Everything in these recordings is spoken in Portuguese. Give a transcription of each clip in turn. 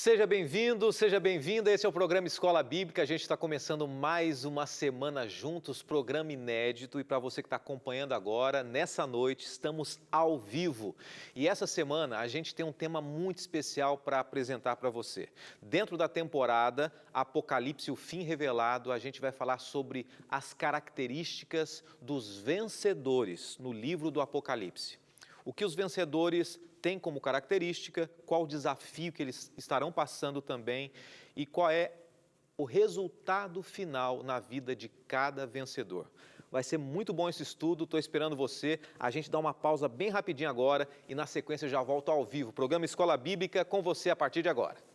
Seja bem-vindo, seja bem-vinda. Esse é o programa Escola Bíblica. A gente está começando mais uma semana juntos, programa inédito. E para você que está acompanhando agora, nessa noite, estamos ao vivo. E essa semana a gente tem um tema muito especial para apresentar para você. Dentro da temporada Apocalipse, o fim revelado, a gente vai falar sobre as características dos vencedores no livro do Apocalipse. O que os vencedores têm como característica, qual o desafio que eles estarão passando também e qual é o resultado final na vida de cada vencedor. Vai ser muito bom esse estudo, estou esperando você. A gente dá uma pausa bem rapidinho agora e na sequência já volto ao vivo. Programa Escola Bíblica com você a partir de agora.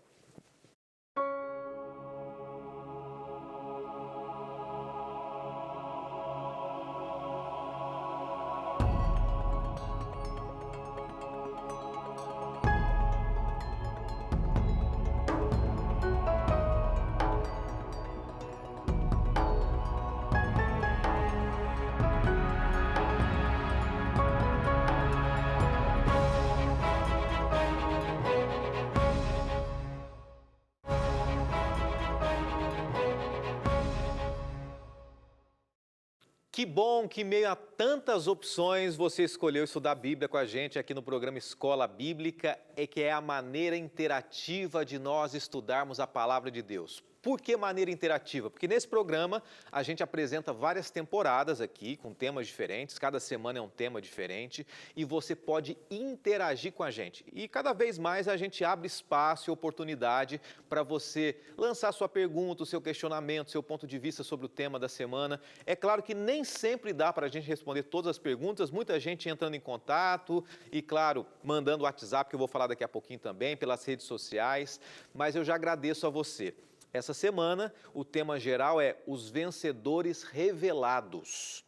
Que bom que, em meio a tantas opções, você escolheu estudar a Bíblia com a gente aqui no programa Escola Bíblica, que é a maneira interativa de nós estudarmos a Palavra de Deus. Por que maneira interativa? Porque nesse programa a gente apresenta várias temporadas aqui, com temas diferentes, cada semana é um tema diferente, e você pode interagir com a gente. E cada vez mais a gente abre espaço e oportunidade para você lançar sua pergunta, o seu questionamento, seu ponto de vista sobre o tema da semana. É claro que nem sempre dá para a gente responder todas as perguntas, muita gente entrando em contato e, claro, mandando o WhatsApp, que eu vou falar daqui a pouquinho também, pelas redes sociais, mas eu já agradeço a você. Essa semana, o tema geral é os vencedores revelados.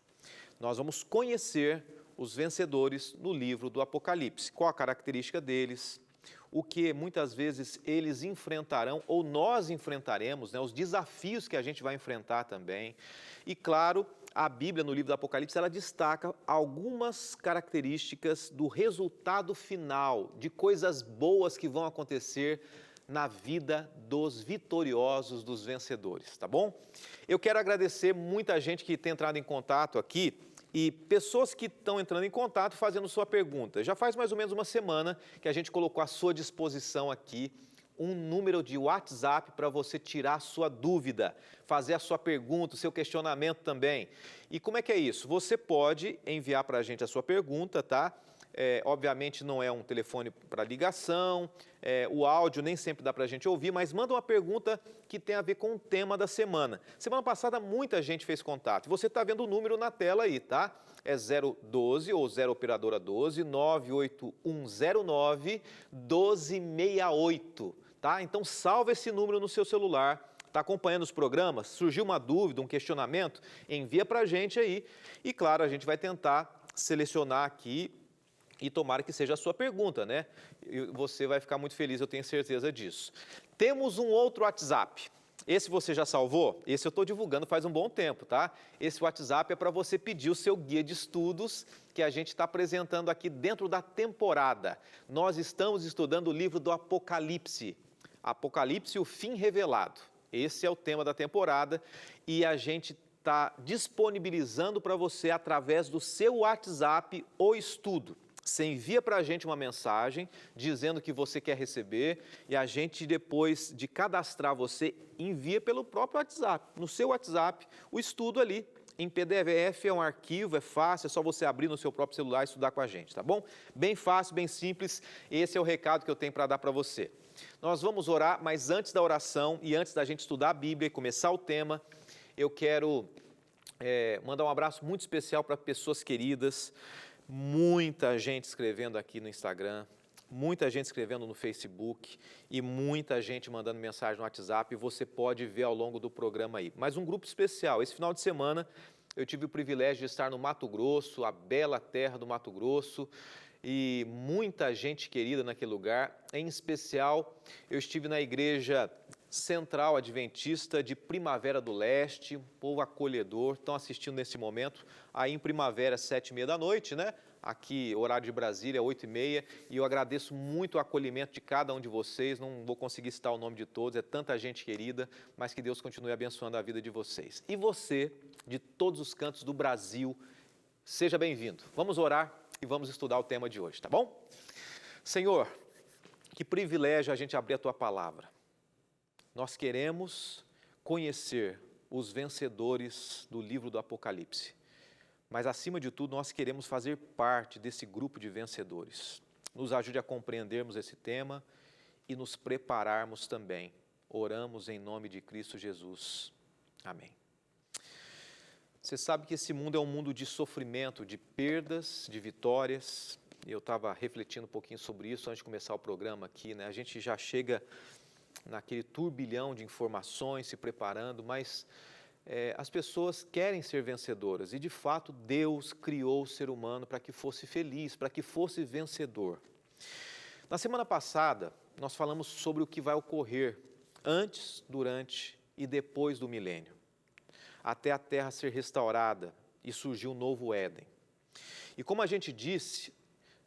Nós vamos conhecer os vencedores no livro do Apocalipse. Qual a característica deles, o que muitas vezes eles enfrentarão ou nós enfrentaremos, né? Os desafios que a gente vai enfrentar também. E, claro, a Bíblia, no livro do Apocalipse, ela destaca algumas características do resultado final, de coisas boas que vão acontecer na vida dos vitoriosos, dos vencedores, tá bom? Eu quero agradecer muita gente que tem entrado em contato aqui e pessoas que estão entrando em contato fazendo sua pergunta. Já faz mais ou menos uma semana que a gente colocou à sua disposição aqui um número de WhatsApp para você tirar a sua dúvida, fazer a sua pergunta, o seu questionamento também. E como é que é isso? Você pode enviar para a gente a sua pergunta, tá? Obviamente não é um telefone para ligação, o áudio nem sempre dá para a gente ouvir, mas manda uma pergunta que tem a ver com o tema da semana. Semana passada muita gente fez contato, você está vendo o número na tela aí, tá? É 012 ou 0 operadora 12 98109 1268, tá? Então salva esse número no seu celular. Está acompanhando os programas? Surgiu uma dúvida, um questionamento? Envia para a gente aí e, claro, a gente vai tentar selecionar aqui e tomara que seja a sua pergunta, né? E você vai ficar muito feliz, eu tenho certeza disso. Temos um outro WhatsApp. Esse você já salvou? Esse eu estou divulgando faz um bom tempo, tá? Esse WhatsApp é para você pedir o seu guia de estudos que a gente está apresentando aqui dentro da temporada. Nós estamos estudando o livro do Apocalipse. Apocalipse, o fim revelado. Esse é o tema da temporada e a gente está disponibilizando para você através do seu WhatsApp o estudo. Você envia para a gente uma mensagem dizendo que você quer receber e a gente, depois de cadastrar você, envia pelo próprio WhatsApp, no seu WhatsApp, o estudo ali. Em PDF é um arquivo, é fácil, é só você abrir no seu próprio celular e estudar com a gente, tá bom? Bem fácil, bem simples, esse é o recado que eu tenho para dar para você. Nós vamos orar, mas antes da oração e antes da gente estudar a Bíblia e começar o tema, eu quero mandar um abraço muito especial para pessoas queridas. Muita gente escrevendo aqui no Instagram, muita gente escrevendo no Facebook e muita gente mandando mensagem no WhatsApp, e você pode ver ao longo do programa aí. Mas um grupo especial, esse final de semana eu tive o privilégio de estar no Mato Grosso, a bela terra do Mato Grosso, e muita gente querida naquele lugar. Em especial, eu estive na Igreja Central Adventista de Primavera do Leste, um povo acolhedor, estão assistindo nesse momento, aí em Primavera, 7h30 da noite, né? aqui, horário de Brasília, 8h30, e eu agradeço muito o acolhimento de cada um de vocês, não vou conseguir citar o nome de todos, é tanta gente querida, mas que Deus continue abençoando a vida de vocês. E você, de todos os cantos do Brasil, seja bem-vindo. Vamos orar e vamos estudar o tema de hoje, tá bom? Senhor, que privilégio a gente abrir a Tua Palavra. Nós queremos conhecer os vencedores do livro do Apocalipse. Mas, acima de tudo, nós queremos fazer parte desse grupo de vencedores. Nos ajude a compreendermos esse tema e nos prepararmos também. Oramos em nome de Cristo Jesus. Amém. Você sabe que esse mundo é um mundo de sofrimento, de perdas, de vitórias. Eu estava refletindo um pouquinho sobre isso antes de começar o programa aqui, né? A gente já chega naquele turbilhão de informações, se preparando, mas as pessoas querem ser vencedoras e, de fato, Deus criou o ser humano para que fosse feliz, para que fosse vencedor. Na semana passada, nós falamos sobre o que vai ocorrer antes, durante e depois do milênio, até a terra ser restaurada e surgir um novo Éden. E como a gente disse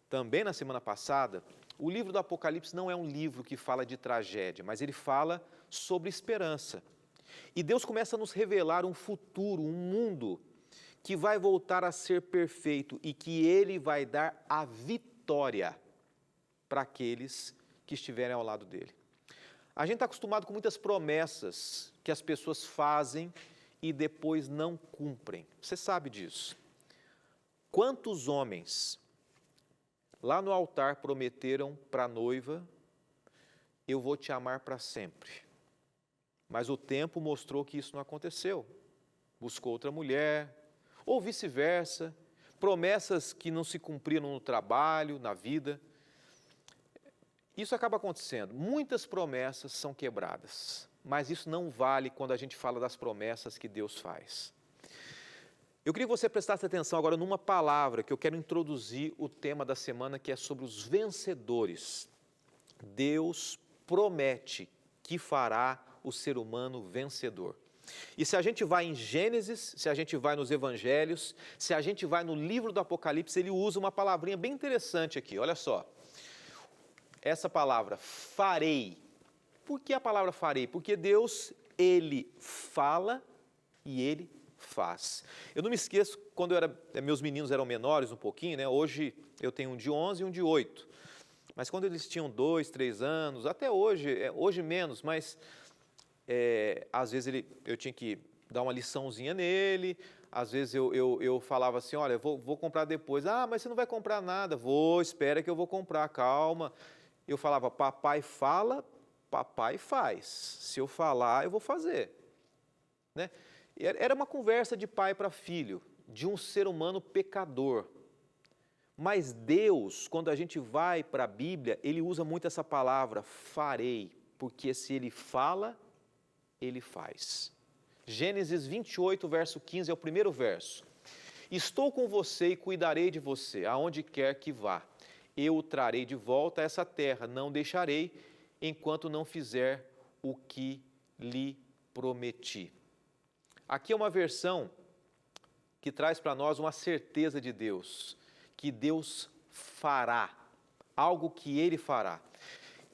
também na semana passada, o livro do Apocalipse não é um livro que fala de tragédia, mas ele fala sobre esperança. E Deus começa a nos revelar um futuro, um mundo que vai voltar a ser perfeito e que Ele vai dar a vitória para aqueles que estiverem ao lado dEle. A gente está acostumado com muitas promessas que as pessoas fazem e depois não cumprem. Você sabe disso. Quantos homens lá no altar prometeram para a noiva: eu vou te amar para sempre. Mas o tempo mostrou que isso não aconteceu. Buscou outra mulher, ou vice-versa. Promessas que não se cumpriram no trabalho, na vida. Isso acaba acontecendo. Muitas promessas são quebradas. Mas isso não vale quando a gente fala das promessas que Deus faz. Eu queria que você prestasse atenção agora numa palavra que eu quero introduzir o tema da semana, que é sobre os vencedores. Deus promete que fará o ser humano vencedor. E se a gente vai em Gênesis, se a gente vai nos Evangelhos, se a gente vai no livro do Apocalipse, ele usa uma palavrinha bem interessante aqui, olha só. Essa palavra, farei. Por que a palavra farei? Porque Deus, Ele fala e Ele faz. Eu não me esqueço, quando meus meninos eram menores um pouquinho, né? Hoje eu tenho um de 11 e um de 8. Mas quando eles tinham 2, 3 anos, até hoje menos, mas às vezes eu tinha que dar uma liçãozinha nele, às vezes eu falava assim, olha, vou comprar depois. Ah, mas você não vai comprar nada. Espera que eu vou comprar, calma. Eu falava, papai fala, papai faz. Se eu falar, eu vou fazer. Né? Era uma conversa de pai para filho, de um ser humano pecador. Mas Deus, quando a gente vai para a Bíblia, Ele usa muito essa palavra, farei, porque se Ele fala, Ele faz. Gênesis 28, verso 15 é o primeiro verso. Estou com você e cuidarei de você, aonde quer que vá. Eu o trarei de volta a essa terra, não deixarei, enquanto não fizer o que lhe prometi. Aqui é uma versão que traz para nós uma certeza de Deus, que Deus fará, algo que Ele fará.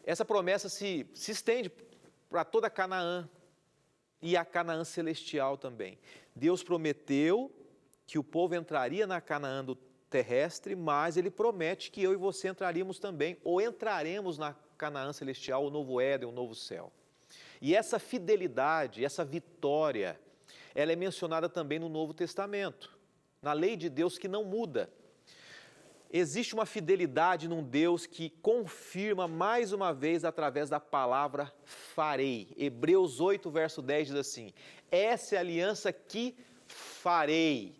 Essa promessa se estende para toda Canaã e a Canaã celestial também. Deus prometeu que o povo entraria na Canaã do terrestre, mas Ele promete que eu e você entraríamos também, ou entraremos na Canaã celestial, o novo Éden, o novo céu. E essa fidelidade, essa vitória, ela é mencionada também no Novo Testamento, na lei de Deus que não muda. Existe uma fidelidade num Deus que confirma mais uma vez através da palavra farei. Hebreus 8, verso 10 diz assim, essa é a aliança que farei.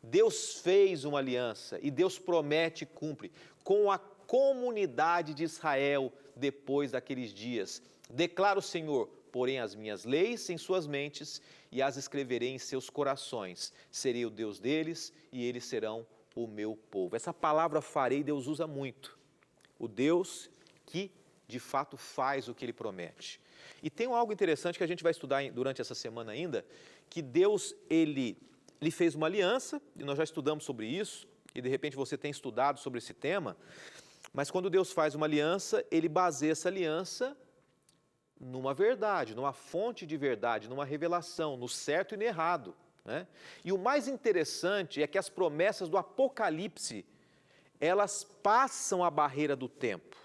Deus fez uma aliança e Deus promete e cumpre com a comunidade de Israel depois daqueles dias. Declara o Senhor, porém as minhas leis em suas mentes e as escreverei em seus corações. Serei o Deus deles e eles serão o meu povo. Essa palavra farei, Deus usa muito. O Deus que, de fato, faz o que Ele promete. E tem algo interessante que a gente vai estudar durante essa semana ainda, que Deus, Ele fez uma aliança, e nós já estudamos sobre isso, e de repente você tem estudado sobre esse tema, mas quando Deus faz uma aliança, Ele baseia essa aliança numa verdade, numa fonte de verdade, numa revelação, no certo e no errado, né? E o mais interessante é que as promessas do Apocalipse, elas passam a barreira do tempo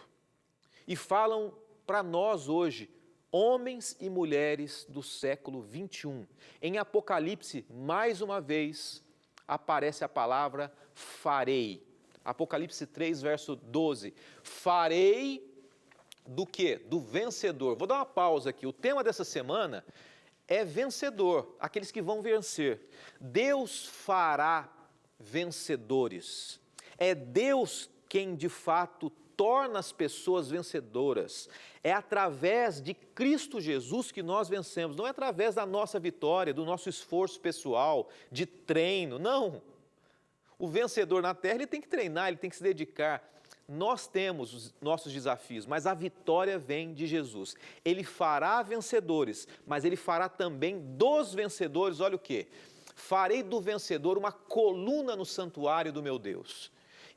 e falam para nós hoje, homens e mulheres do século 21. Em Apocalipse, mais uma vez, aparece a palavra farei. Apocalipse 3, verso 12. Farei do quê? Do vencedor. Vou dar uma pausa aqui. O tema dessa semana é vencedor, aqueles que vão vencer. Deus fará vencedores. É Deus quem de fato torna as pessoas vencedoras. É através de Cristo Jesus que nós vencemos, não é através da nossa vitória, do nosso esforço pessoal, de treino, não. O vencedor na terra, ele tem que treinar, ele tem que se dedicar. Nós temos os nossos desafios, mas a vitória vem de Jesus. Ele fará vencedores, mas Ele fará também dos vencedores, olha o quê? Farei do vencedor uma coluna no santuário do meu Deus,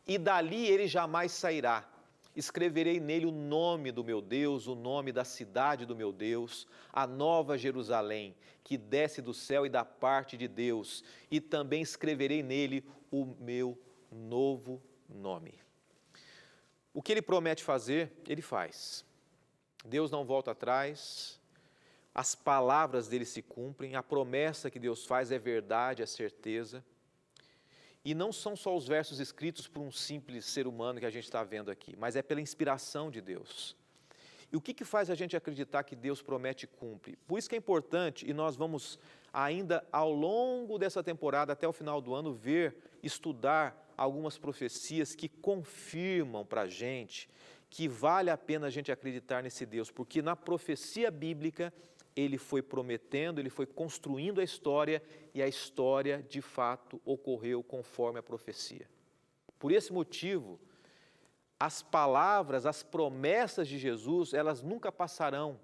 e dali ele jamais sairá. Escreverei nele o nome do meu Deus, o nome da cidade do meu Deus, a nova Jerusalém, que desce do céu e da parte de Deus, e também escreverei nele o meu novo nome. O que ele promete fazer, ele faz. Deus não volta atrás, as palavras dele se cumprem, a promessa que Deus faz é verdade, é certeza. E não são só os versos escritos por um simples ser humano que a gente está vendo aqui, mas é pela inspiração de Deus. E o que faz a gente acreditar que Deus promete e cumpre? Por isso que é importante, e nós vamos ainda ao longo dessa temporada, até o final do ano, estudar algumas profecias que confirmam para a gente que vale a pena a gente acreditar nesse Deus, porque na profecia bíblica ele foi prometendo, ele foi construindo a história e a história de fato ocorreu conforme a profecia. Por esse motivo, as palavras, as promessas de Jesus, elas nunca passarão.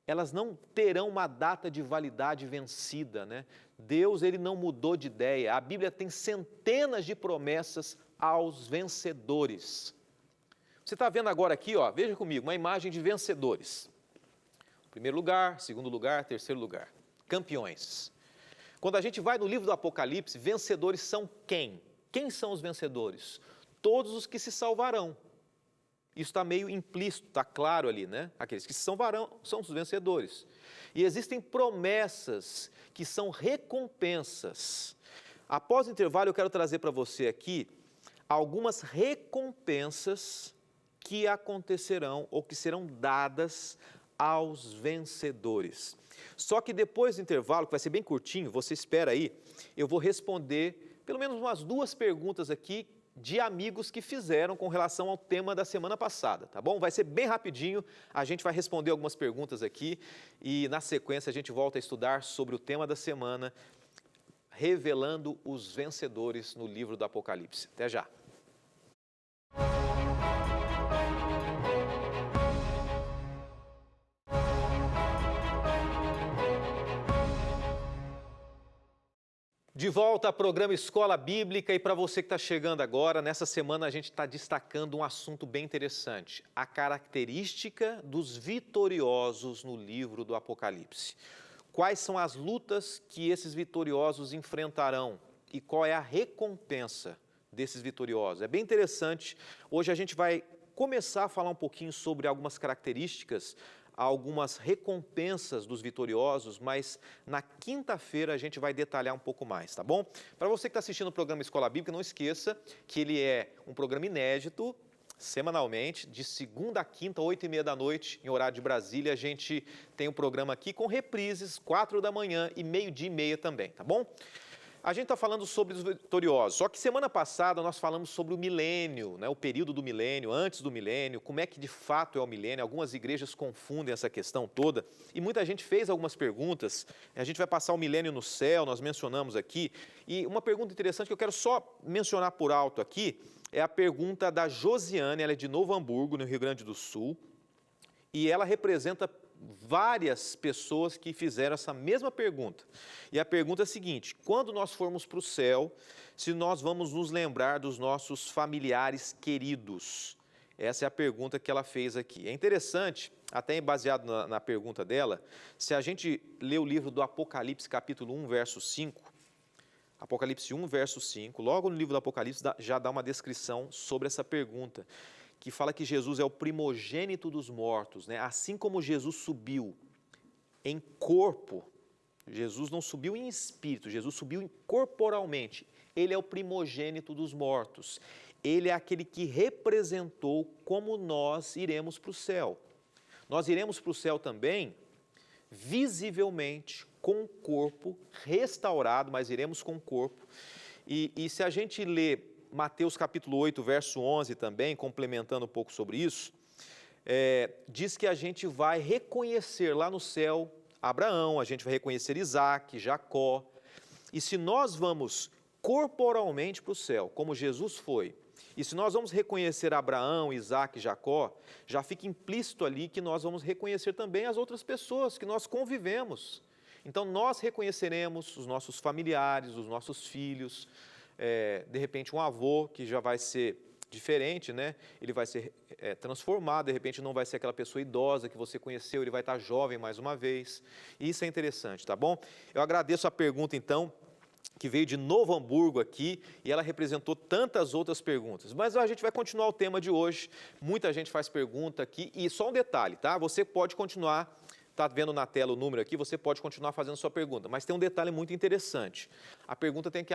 Elas não terão uma data de validade vencida, né? Deus, ele não mudou de ideia. A Bíblia tem centenas de promessas aos vencedores. Você está vendo agora aqui, ó, veja comigo, uma imagem de vencedores. Primeiro lugar, segundo lugar, terceiro lugar. Campeões. Quando a gente vai no livro do Apocalipse, vencedores são quem? Quem são os vencedores? Todos os que se salvarão. Isso está meio implícito, está claro ali, né? Aqueles que se salvarão são os vencedores. E existem promessas que são recompensas. Após o intervalo, eu quero trazer para você aqui algumas recompensas que acontecerão ou que serão dadas aos vencedores. Só que depois do intervalo, que vai ser bem curtinho, você espera aí, eu vou responder pelo menos umas 2 perguntas aqui de amigos que fizeram com relação ao tema da semana passada, tá bom? Vai ser bem rapidinho, a gente vai responder algumas perguntas aqui e na sequência a gente volta a estudar sobre o tema da semana, revelando os vencedores no livro do Apocalipse. Até já! De volta ao programa Escola Bíblica e para você que está chegando agora, nessa semana a gente está destacando um assunto bem interessante, a característica dos vitoriosos no livro do Apocalipse. Quais são as lutas que esses vitoriosos enfrentarão e qual é a recompensa desses vitoriosos? É bem interessante, hoje a gente vai começar a falar um pouquinho sobre algumas características, algumas recompensas dos vitoriosos, mas na quinta-feira a gente vai detalhar um pouco mais, tá bom? Para você que está assistindo o programa Escola Bíblica, não esqueça que ele é um programa inédito, semanalmente, de segunda a quinta, 8h30 da noite, em horário de Brasília. A gente tem um programa aqui com reprises, 4 da manhã e 12h30 também, tá bom? A gente está falando sobre os vitoriosos, só que semana passada nós falamos sobre o milênio, né, o período do milênio, antes do milênio, como é que de fato é o milênio. Algumas igrejas confundem essa questão toda e muita gente fez algumas perguntas. A gente vai passar o milênio no céu, nós mencionamos aqui, e uma pergunta interessante que eu quero só mencionar por alto aqui é a pergunta da Josiane, ela é de Novo Hamburgo, no Rio Grande do Sul, e ela representa várias pessoas que fizeram essa mesma pergunta. E a pergunta é a seguinte: quando nós formos para o céu, se nós vamos nos lembrar dos nossos familiares queridos? Essa é a pergunta que ela fez aqui. É interessante, até baseado na pergunta dela, se a gente ler o livro do Apocalipse, capítulo 1, verso 5, Apocalipse 1, verso 5, logo no livro do Apocalipse já dá uma descrição sobre essa pergunta, que fala que Jesus é o primogênito dos mortos, né? Assim como Jesus subiu em corpo, Jesus não subiu em espírito, Jesus subiu corporalmente. Ele é o primogênito dos mortos. Ele é aquele que representou como nós iremos para o céu. Nós iremos para o céu também, visivelmente, com o corpo restaurado, mas iremos com o corpo. E se a gente lê Mateus capítulo 8, verso 11 também, complementando um pouco sobre isso, diz que a gente vai reconhecer lá no céu Abraão, a gente vai reconhecer Isaac, Jacó. E se nós vamos corporalmente para o céu, como Jesus foi, e se nós vamos reconhecer Abraão, Isaac e Jacó, já fica implícito ali que nós vamos reconhecer também as outras pessoas que nós convivemos. Então, nós reconheceremos os nossos familiares, os nossos filhos, de repente um avô que já vai ser diferente, né? Ele vai ser transformado, de repente não vai ser aquela pessoa idosa que você conheceu, ele vai estar jovem mais uma vez. E isso é interessante, tá bom? Eu agradeço a pergunta, então, que veio de Novo Hamburgo aqui, e ela representou tantas outras perguntas. Mas a gente vai continuar o tema de hoje, muita gente faz pergunta aqui, e só um detalhe, tá? Você pode continuar, está vendo na tela o número aqui, você pode continuar fazendo sua pergunta, mas tem um detalhe muito interessante. A pergunta tem que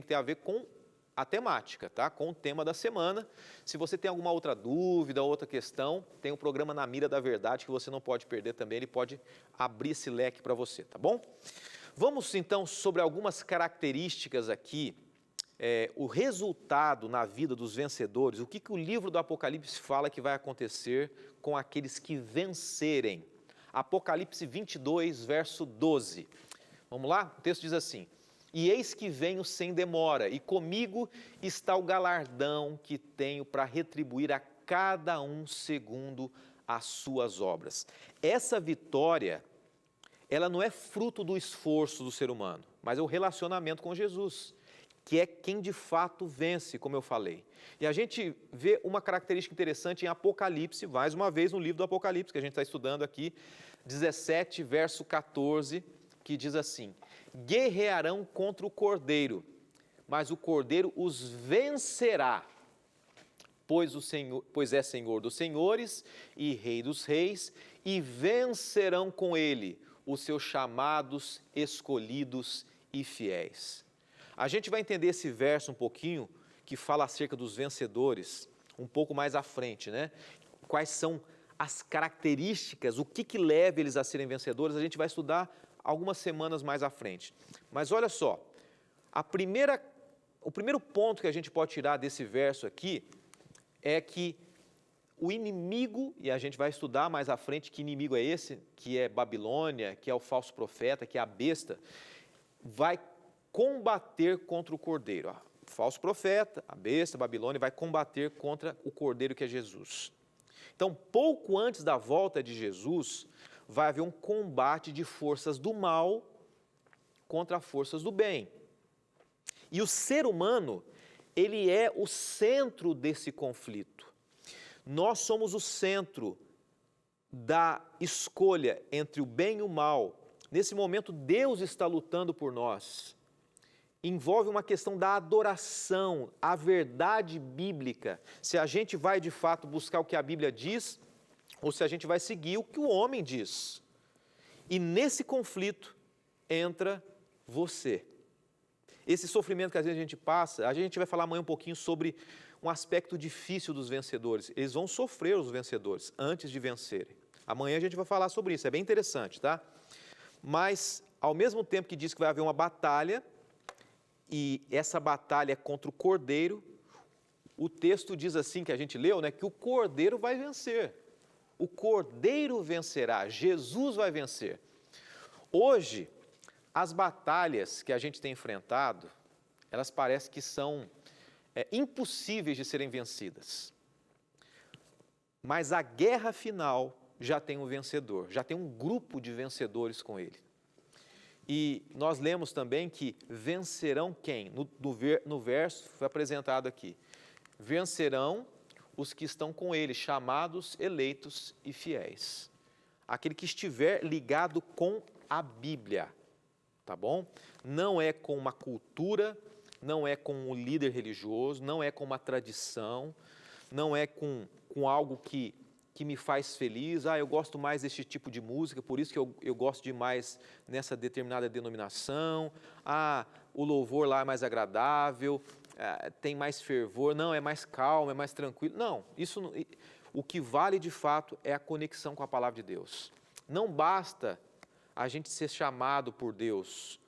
ter a ver com a temática, tá? Com o tema da semana. Se você tem alguma outra dúvida, outra questão, tem um programa Na Mira da Verdade que você não pode perder também, ele pode abrir esse leque para você, tá bom? Vamos, então, sobre algumas características aqui, o resultado na vida dos vencedores, o que o livro do Apocalipse fala que vai acontecer com aqueles que vencerem. Apocalipse 22, verso 12. Vamos lá? O texto diz assim: e eis que venho sem demora, e comigo está o galardão que tenho para retribuir a cada um segundo as suas obras. Essa vitória, ela não é fruto do esforço do ser humano, mas é o relacionamento com Jesus, que é quem de fato vence, como eu falei. E a gente vê uma característica interessante em Apocalipse, mais uma vez no livro do Apocalipse, que a gente está estudando aqui, 17, verso 14, que diz assim: guerrearão contra o Cordeiro, mas o Cordeiro os vencerá, pois é Senhor dos senhores e Rei dos reis, e vencerão com ele os seus chamados, escolhidos e fiéis. A gente vai entender esse verso um pouquinho, que fala acerca dos vencedores, um pouco mais à frente, né? Quais são as características, o que leva eles a serem vencedores, a gente vai estudar algumas semanas mais à frente. Mas olha só, o primeiro ponto que a gente pode tirar desse verso aqui é que o inimigo, e a gente vai estudar mais à frente que inimigo é esse, que é Babilônia, que é o falso profeta, que é a besta, vai combater contra o Cordeiro. O falso profeta, a besta, a Babilônia, vai combater contra o Cordeiro que é Jesus. Então, pouco antes da volta de Jesus, vai haver um combate de forças do mal contra forças do bem. E o ser humano, ele é o centro desse conflito. Nós somos o centro da escolha entre o bem e o mal. Nesse momento, Deus está lutando por nós. Envolve uma questão da adoração, a verdade bíblica. Se a gente vai, de fato, buscar o que a Bíblia diz, ou se a gente vai seguir o que o homem diz. E nesse conflito entra você. Esse sofrimento que às vezes a gente passa, a gente vai falar amanhã um pouquinho sobre um aspecto difícil dos vencedores. Eles vão sofrer, os vencedores, antes de vencerem. Amanhã a gente vai falar sobre isso, é bem interessante, tá? Mas, ao mesmo tempo que diz que vai haver uma batalha, e essa batalha é contra o Cordeiro, o texto diz assim, que a gente leu, né, que o Cordeiro vai vencer. O Cordeiro vencerá, Jesus vai vencer. Hoje, as batalhas que a gente tem enfrentado, elas parecem que são impossíveis de serem vencidas. Mas a guerra final já tem um vencedor, já tem um grupo de vencedores com ele. E nós lemos também que vencerão quem? No verso foi apresentado aqui. Vencerão os que estão com ele, chamados, eleitos e fiéis. Aquele que estiver ligado com a Bíblia, tá bom? Não é com uma cultura, não é com um líder religioso, não é com uma tradição, não é com algo que me faz feliz. Eu gosto mais desse tipo de música, por isso que eu gosto de mais nessa determinada denominação. O louvor lá é mais agradável, tem mais fervor, não, é mais calmo, é mais tranquilo. Não, o que vale de fato é a conexão com a palavra de Deus. Não basta a gente ser chamado por Deus,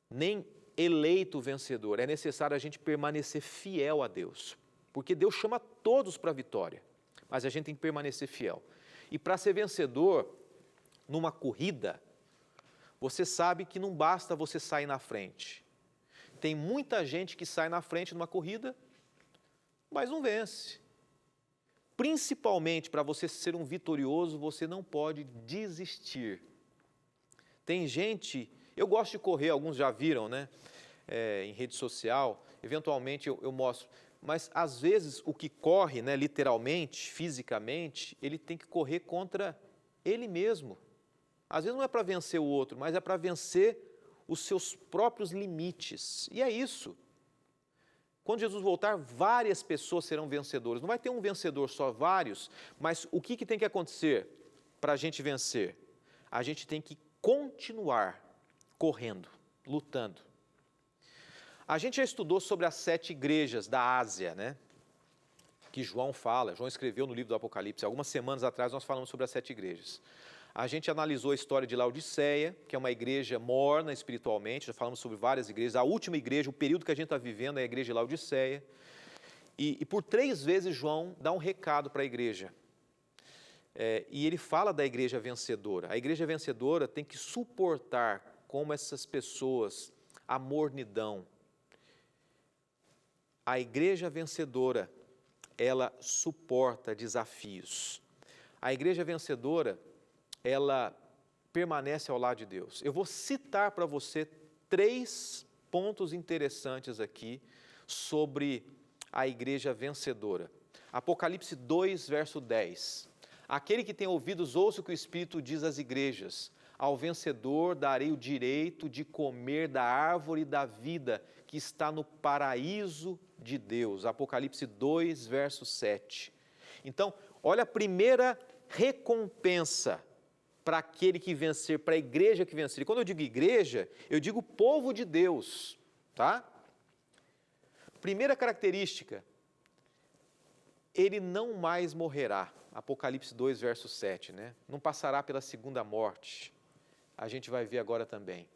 nem eleito vencedor, é necessário a gente permanecer fiel a Deus, porque Deus chama todos para a vitória, mas a gente tem que permanecer fiel. E para ser vencedor numa corrida, você sabe que não basta você sair na frente. Tem muita gente que sai na frente numa corrida, mas não vence. Principalmente para você ser um vitorioso, você não pode desistir. Tem gente, eu gosto de correr, alguns já viram, né? Em rede social, eventualmente eu mostro, mas às vezes o que corre, né, literalmente, fisicamente, ele tem que correr contra ele mesmo. Às vezes não é para vencer o outro, mas é para vencer os seus próprios limites. E é isso. Quando Jesus voltar, várias pessoas serão vencedoras. Não vai ter um vencedor só, vários, mas o que tem que acontecer para a gente vencer? A gente tem que continuar correndo, lutando. A gente já estudou sobre as 7 igrejas da Ásia, né? Que João escreveu no livro do Apocalipse. Algumas semanas atrás nós falamos sobre as 7 igrejas. A gente analisou a história de Laodiceia, que é uma igreja morna espiritualmente, já falamos sobre várias igrejas. A última igreja, o período que a gente está vivendo é a igreja de Laodiceia. E por 3 vezes João dá um recado para a igreja. E ele fala da igreja vencedora. A igreja vencedora tem que suportar, como essas pessoas, a mornidão. A igreja vencedora, ela suporta desafios. A igreja vencedora, ela permanece ao lado de Deus. Eu vou citar para você 3 pontos interessantes aqui sobre a igreja vencedora. Apocalipse 2, verso 10. Aquele que tem ouvidos, ouça o que o Espírito diz às igrejas. Ao vencedor darei o direito de comer da árvore da vida que está no paraíso de Deus. Apocalipse 2, verso 7. Então, olha a primeira recompensa para aquele que vencer, para a igreja que vencer. E quando eu digo igreja, eu digo povo de Deus, tá? Primeira característica, ele não mais morrerá. Apocalipse 2, verso 7, né? Não passará pela segunda morte. A gente vai ver agora também.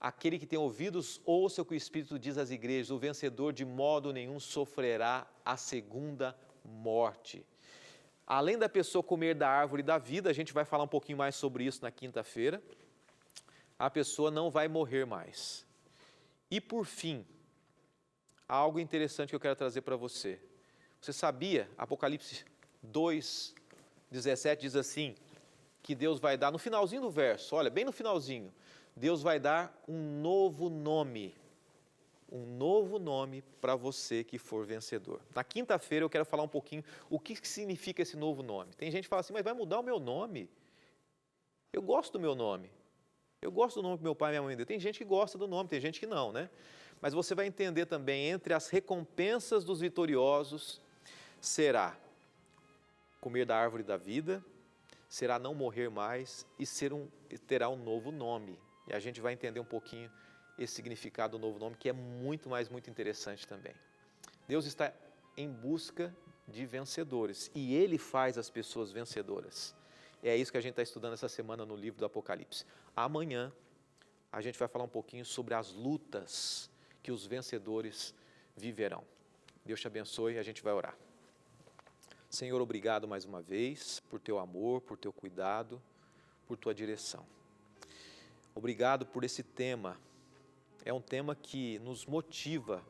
Aquele que tem ouvidos, ouça o que o Espírito diz às igrejas. O vencedor de modo nenhum sofrerá a segunda morte. Além da pessoa comer da árvore da vida, a gente vai falar um pouquinho mais sobre isso na quinta-feira, a pessoa não vai morrer mais. E por fim, algo interessante que eu quero trazer para você. Você sabia, Apocalipse 2, 17 diz assim, que Deus vai dar, no finalzinho do verso, olha, bem no finalzinho, Deus vai dar um novo nome para você que for vencedor. Na quinta-feira eu quero falar um pouquinho o que significa esse novo nome. Tem gente que fala assim, mas vai mudar o meu nome? Eu gosto do meu nome. Eu gosto do nome que meu pai e minha mãe deu. Tem gente que gosta do nome, tem gente que não, né? Mas você vai entender também, entre as recompensas dos vitoriosos, será comer da árvore da vida, será não morrer mais e terá um novo nome. E a gente vai entender um pouquinho esse significado do novo nome, que é muito interessante também. Deus está em busca de vencedores e Ele faz as pessoas vencedoras. É isso que a gente está estudando essa semana no livro do Apocalipse. Amanhã a gente vai falar um pouquinho sobre as lutas que os vencedores viverão. Deus te abençoe e a gente vai orar. Senhor, obrigado mais uma vez por teu amor, por teu cuidado, por tua direção. Obrigado por esse tema. É um tema que nos motiva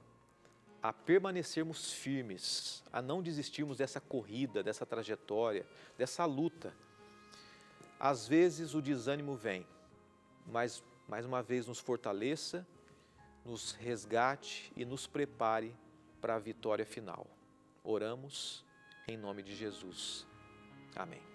a permanecermos firmes, a não desistirmos dessa corrida, dessa trajetória, dessa luta, Às vezes o desânimo vem, mas mais uma vez nos fortaleça, nos resgate e nos prepare para a vitória final. Oramos em nome de Jesus. Amém.